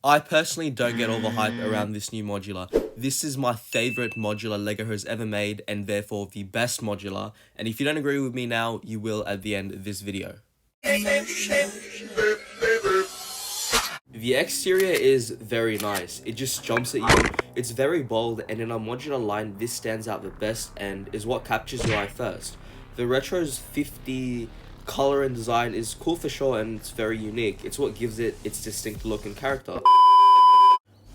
I personally don't get all the hype around this new modular. This is my favorite modular LEGO has ever made, and therefore the best modular. And if you don't agree with me now, you will at the end of this video. The exterior is very nice. It just jumps at you. It's very bold, and in a modular line, this stands out the best and is what captures your eye first. The Retro's 50 color and design is cool for sure, and it's very unique. It's what gives it its distinct look and character.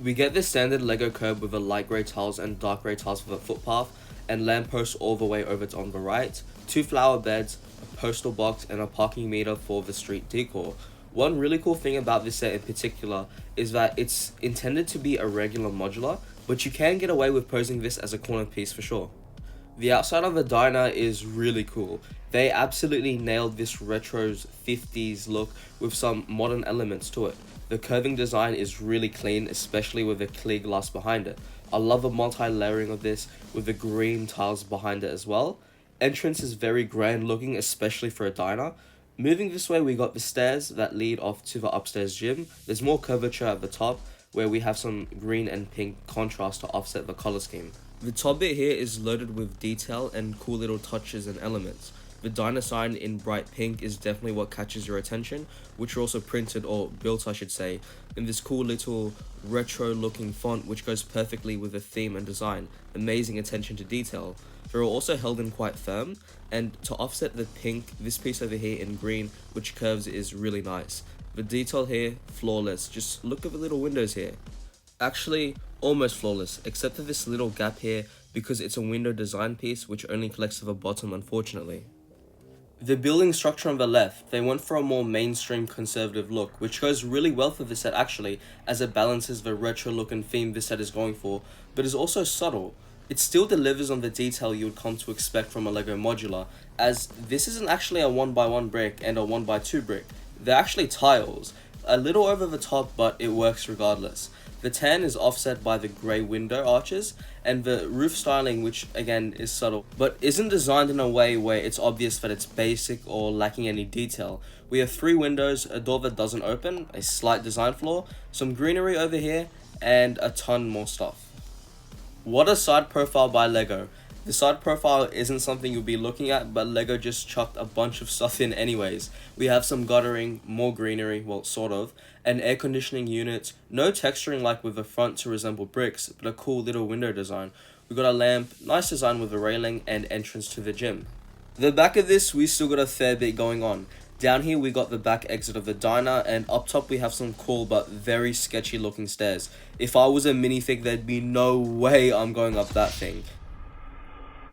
We get the standard LEGO curb with the light grey tiles and dark grey tiles for the footpath, and lampposts all the way over to on the right, 2 flower beds, a postal box, and a parking meter for the street decor. One really cool thing about this set in particular is that it's intended to be a regular modular, but you can get away with posing this as a corner piece for sure. The outside of the diner is really cool. They absolutely nailed this retro's 50s look with some modern elements to it. The curving design is really clean, especially with the clear glass behind it. I love the multi-layering of this with the green tiles behind it as well. Entrance is very grand looking, especially for a diner. Moving this way, we got the stairs that lead off to the upstairs gym. There's more curvature at the top, where we have some green and pink contrast to offset the color scheme. The top bit here is loaded with detail and cool little touches and elements. The diner sign in bright pink is definitely what catches your attention, which are also printed, or built I should say, in this cool little retro looking font which goes perfectly with the theme and design. Amazing attention to detail. They're also held in quite firm, and to offset the pink, this piece over here in green which curves is really nice. The detail here, flawless. Just look at the little windows here. Actually, almost flawless, except for this little gap here because it's a window design piece which only collects to the bottom, unfortunately. The building structure on the left, they went for a more mainstream conservative look, which goes really well for this set actually, as it balances the retro look and theme this set is going for, but is also subtle. It still delivers on the detail you would come to expect from a LEGO modular, as this isn't actually a 1x1 brick and a 1x2 brick. They're actually tiles, a little over the top, but it works regardless. The tan is offset by the grey window arches, and the roof styling, which again is subtle, but isn't designed in a way where it's obvious that it's basic or lacking any detail. We have 3 windows, a door that doesn't open, a slight design flaw, some greenery over here, and a ton more stuff. What a side profile by LEGO. The side profile isn't something you'll be looking at, but LEGO just chucked a bunch of stuff in anyways. We have some guttering, more greenery, well sort of, an air conditioning unit, no texturing like with the front to resemble bricks, but a cool little window design. We got a lamp, nice design with a railing, and entrance to the gym. The back of this, we still got a fair bit going on. Down here we got the back exit of the diner, and up top we have some cool but very sketchy looking stairs. If I was a minifig, there'd be no way I'm going up that thing.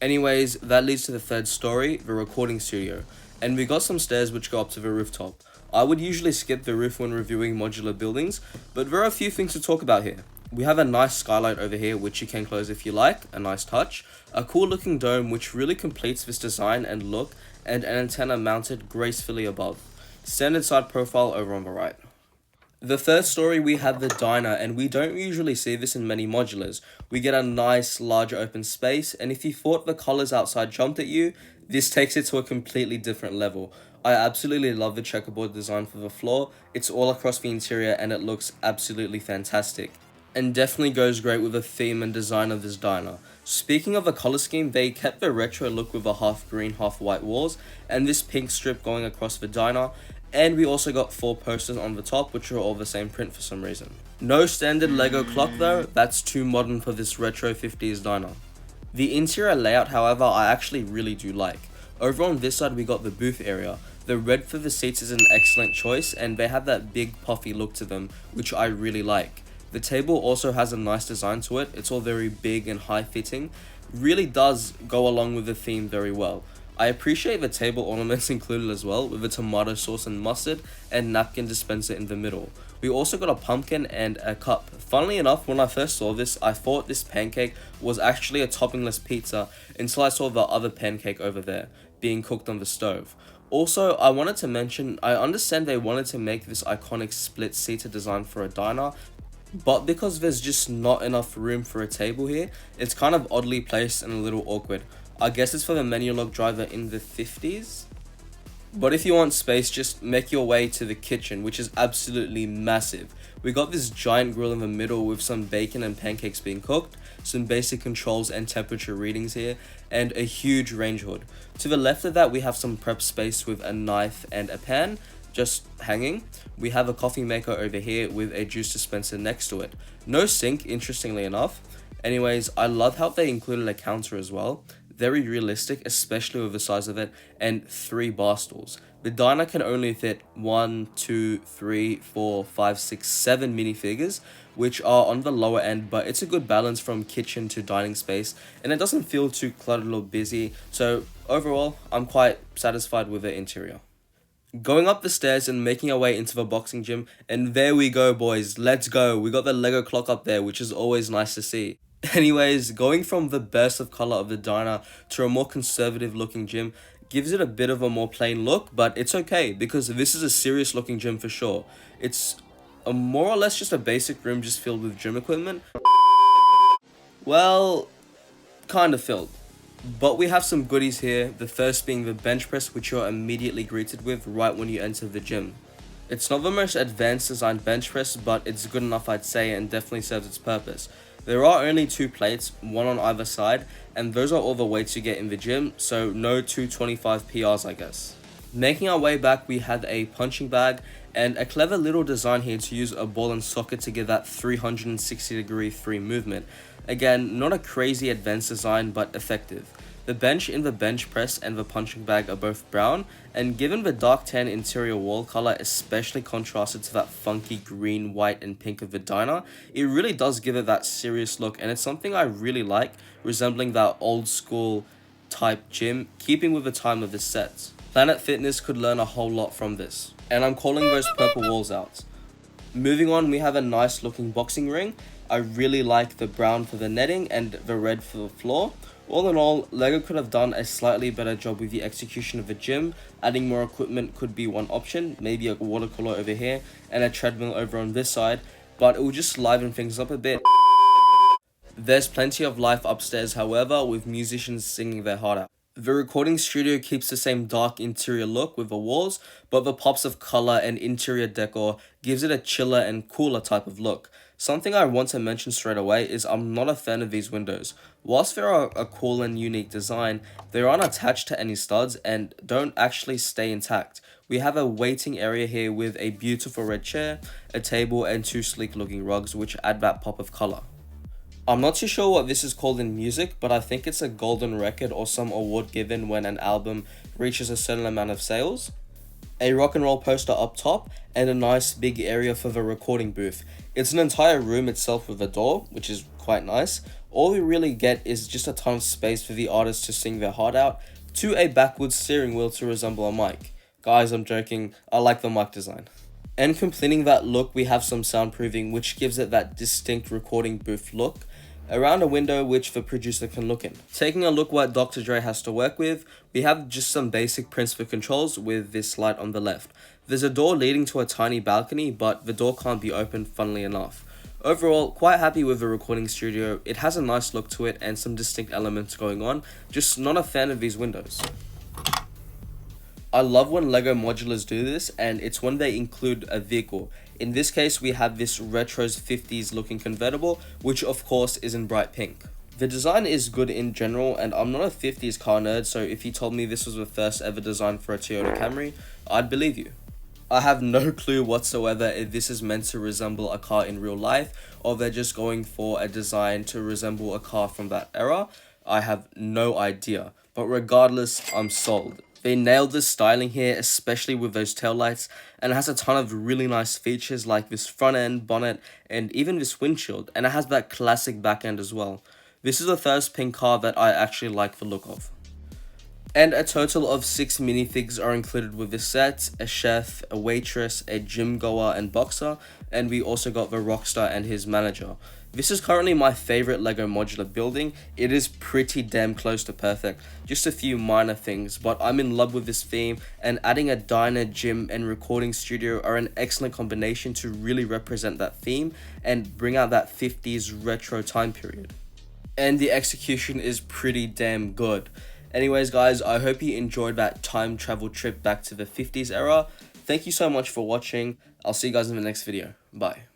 Anyways, that leads to the third story, the recording studio, and we got some stairs which go up to the rooftop. I would usually skip the roof when reviewing modular buildings, but there are a few things to talk about here. We have a nice skylight over here which you can close if you like, a nice touch, a cool looking dome which really completes this design and look, and an antenna mounted gracefully above. Standard side profile over on the right. The third story, we have the diner, and we don't usually see this in many modulars. We get a nice large open space, and if you thought the colors outside jumped at you, this takes it to a completely different level. I absolutely love the checkerboard design for the floor. It's all across the interior and it looks absolutely fantastic, and definitely goes great with the theme and design of this diner. Speaking of the color scheme, they kept the retro look with the half green, half white walls, and this pink strip going across the diner, and we also got 4 posters on the top which are all the same print for some reason. No standard LEGO clock though, that's too modern for this retro 50s diner. The interior layout, however, I actually really do like. Over on this side we got the booth area. The red for the seats is an excellent choice, and they have that big puffy look to them which I really like. The table also has a nice design to it. It's all very big and high fitting. Really does go along with the theme very well. I appreciate the table ornaments included as well, with a tomato sauce and mustard and napkin dispenser in the middle. We also got a pumpkin and a cup. Funnily enough, when I first saw this, I thought this pancake was actually a toppingless pizza until I saw the other pancake over there, being cooked on the stove. Also, I wanted to mention, I understand they wanted to make this iconic split-seater design for a diner, but because there's just not enough room for a table here, it's kind of oddly placed and a little awkward. I guess it's for the menu log driver in the 50s? But if you want space, just make your way to the kitchen, which is absolutely massive. We got this giant grill in the middle with some bacon and pancakes being cooked, some basic controls and temperature readings here, and a huge range hood. To the left of that, we have some prep space with a knife and a pan just hanging. We have a coffee maker over here with a juice dispenser next to it. No sink, interestingly enough. Anyways, I love how they included a counter as well. Very realistic, especially with the size of it, and 3 bar stools. The diner can only fit 1, 2, 3, 4, 5, 6, 7 minifigures, which are on the lower end, but it's a good balance from kitchen to dining space, and it doesn't feel too cluttered or busy, so overall, I'm quite satisfied with the interior. Going up the stairs and making our way into the boxing gym, and there we go, boys, let's go. We got the Lego clock up there, which is always nice to see. Anyways, going from the burst of color of the diner to a more conservative looking gym gives it a bit of a more plain look, but it's okay because this is a serious looking gym for sure. It's a more or less just a basic room just filled with gym equipment. Well, kind of filled. But we have some goodies here, the first being the bench press, which you're immediately greeted with right when you enter the gym. It's not the most advanced designed bench press, but it's good enough, I'd say, and definitely serves its purpose. There are only 2 plates, one on either side, and those are all the weights you get in the gym, so no 225 PRs, I guess. Making our way back, we had a punching bag and a clever little design here to use a ball and socket to give that 360-degree free movement. Again, not a crazy advanced design, but effective. The bench in the bench press and the punching bag are both brown, and given the dark tan interior wall color especially contrasted to that funky green, white, and pink of the diner, it really does give it that serious look, and it's something I really like, resembling that old school type gym, keeping with the time of the sets. Planet Fitness could learn a whole lot from this, and I'm calling those purple walls out. Moving on, we have a nice looking boxing ring. I really like the brown for the netting and the red for the floor. All in all, LEGO could have done a slightly better job with the execution of the gym. Adding more equipment could be one option, maybe a water cooler over here and a treadmill over on this side, but it will just liven things up a bit. There's plenty of life upstairs, however, with musicians singing their heart out. The recording studio keeps the same dark interior look with the walls, but the pops of color and interior decor gives it a chiller and cooler type of look. Something I want to mention straight away is I'm not a fan of these windows. Whilst they are a cool and unique design, they aren't attached to any studs and don't actually stay intact. We have a waiting area here with a beautiful red chair, a table, and 2 sleek looking rugs which add that pop of color. I'm not too sure what this is called in music, but I think it's a golden record or some award given when an album reaches a certain amount of sales. A rock and roll poster up top, and a nice big area for the recording booth. It's an entire room itself with a door, which is quite nice. All we really get is just a ton of space for the artists to sing their heart out, to a backwards steering wheel to resemble a mic. Guys, I'm joking, I like the mic design. And completing that look, we have some soundproofing, which gives it that distinct recording booth look, around a window which the producer can look in. Taking a look what Dr. Dre has to work with, we have just some basic prints for controls with this light on the left. There's a door leading to a tiny balcony, but the door can't be opened, funnily enough. Overall, quite happy with the recording studio. It has a nice look to it and some distinct elements going on, just not a fan of these windows. I love when LEGO modulars do this, and it's when they include a vehicle. In this case, we have this retro's 50s looking convertible, which of course is in bright pink. The design is good in general, and I'm not a 50s car nerd, so if you told me this was the first ever design for a Toyota Camry, I'd believe you. I have no clue whatsoever if this is meant to resemble a car in real life, or they're just going for a design to resemble a car from that era. I have no idea, but regardless, I'm sold. They nailed the styling here, especially with those taillights, and it has a ton of really nice features like this front end, bonnet, and even this windshield, and it has that classic back end as well. This is the first pink car that I actually like the look of. And a total of 6 minifigs are included with this set, a chef, a waitress, a gym goer and boxer, and we also got the rockstar and his manager. This is currently my favorite LEGO modular building. It is pretty damn close to perfect, just a few minor things, but I'm in love with this theme, and adding a diner, gym and recording studio are an excellent combination to really represent that theme and bring out that 50s retro time period. And the execution is pretty damn good. Anyways, guys, I hope you enjoyed that time travel trip back to the 50s era. Thank you so much for watching. I'll see you guys in the next video. Bye.